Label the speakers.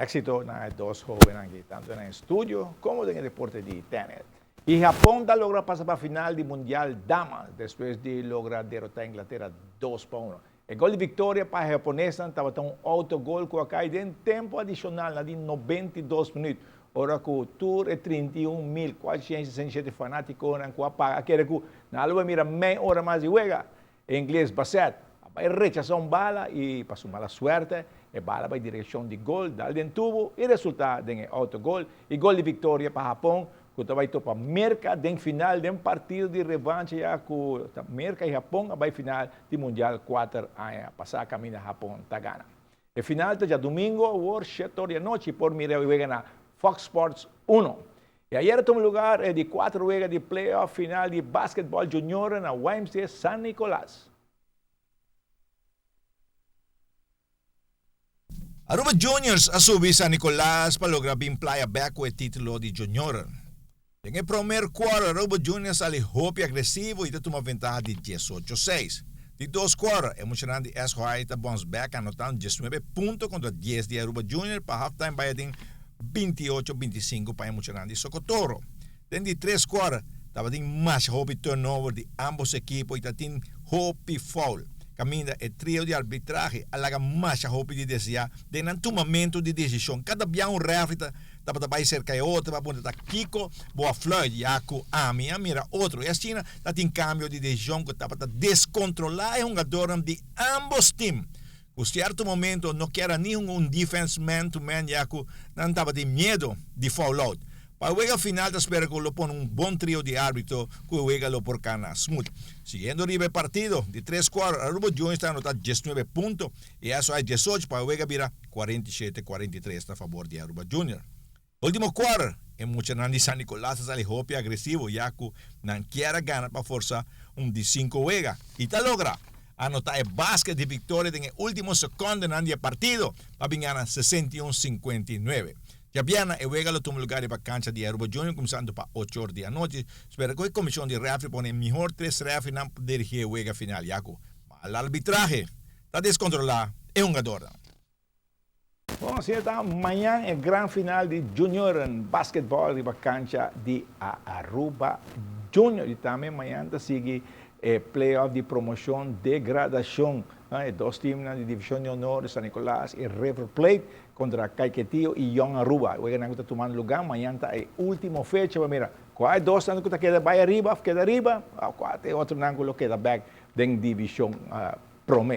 Speaker 1: Éxito na dos jóvenes aqui, tanto no estúdio como no deporte de tenis. E Japão está logrando passar para a final do Mundial Damas, depois de lograr derrotar a Inglaterra 2-1. O gol de vitória para a japonesa estava um autogol que cai em tempo adicional, de 92 minutos. Ora que o tour é 31.467 fanáticos que apaga. Quer que na lua mira meia hora mais de juega. Em inglês, basset. Vai rechazar bala e passou mala suerte. A bala vai em direção de gol, dá dentro tubo e resultado em autogol. E gol de vitória para o Japão, que vai topar Merca em final de partido de revanche com Merca e Japão, vai final do Mundial 4 anos. Passar a caminho Japão, tá gana. O final já domingo, o 7 horas da noite, por mirar e na Fox Sports 1. E ayer tomou lugar de 4 juegos de playoff final de basquetebol junior na YMCA San Nicolás.
Speaker 2: Aruba Juniors asubi San Nicolás para lograr playa back o título de junior. En el primer quarter, Aruba Juniors ali hope agresivo e tomou ventaja de 18-6. De dos quarter, emocionante SHI bounce back anotando 19 puntos contra 10 de Aruba Juniors para halftime bayading 28-25 para emocionante Socotoro. De tres quarter, estava de mais hope turnover de ambos equipos e tatin hope foul. Caminha o trio de arbitraje alaga mais hope de desejar de um tomamento de decisão. Cada dia refri estava vai cerca de outro, para poder Kiko, boa Floyd, Yaku, Ami, mira outro. E a China está em cambio de decisão que estava descontrolar um jogador de ambos times. Por certo momento não quer nenhum defense man-to-man, Yaku, não estava de medo de foul out. Para o final, espero que lo pone un buen trío de árbitro que juega lo por cana smooth. Siguiendo el partido, de 3 quartos, Aruba Juniors está anotando 19 puntos y eso hay 18 para juega vira 47-43 a favor de Aruba Juniors. Último quarto, en mucha de San Nicolás sale hopi agresivo, ya que no quiere ganar para fuerza un de 5 juega. Y te logra anotar el básquet de victoria en el último segundo del partido para ganar 61-59. Ya viene el juego lo toma lugar en la cancha de Aruba Juniors comenzando para 8 horas de la noche. Espero que la comisión de referee pone mejor 3 referees para dirigir el juego final. Ya que el arbitraje está descontrolado, es un ganador.
Speaker 1: Bom, assim está amanhã é grande final de Junior em basquetebol de cancha de Aruba Junior. E também amanhã está seguir playoff de promoção de gradação. Dois times na divisão de honor de San Nicolás e River Plate contra Caiquetío e Young Aruba. O que está tomando lugar, amanhã está a última fecha. Mira, qual dois anos que queda vai arriba, queda arriba, qual outro ângulo queda back da divisão Promé.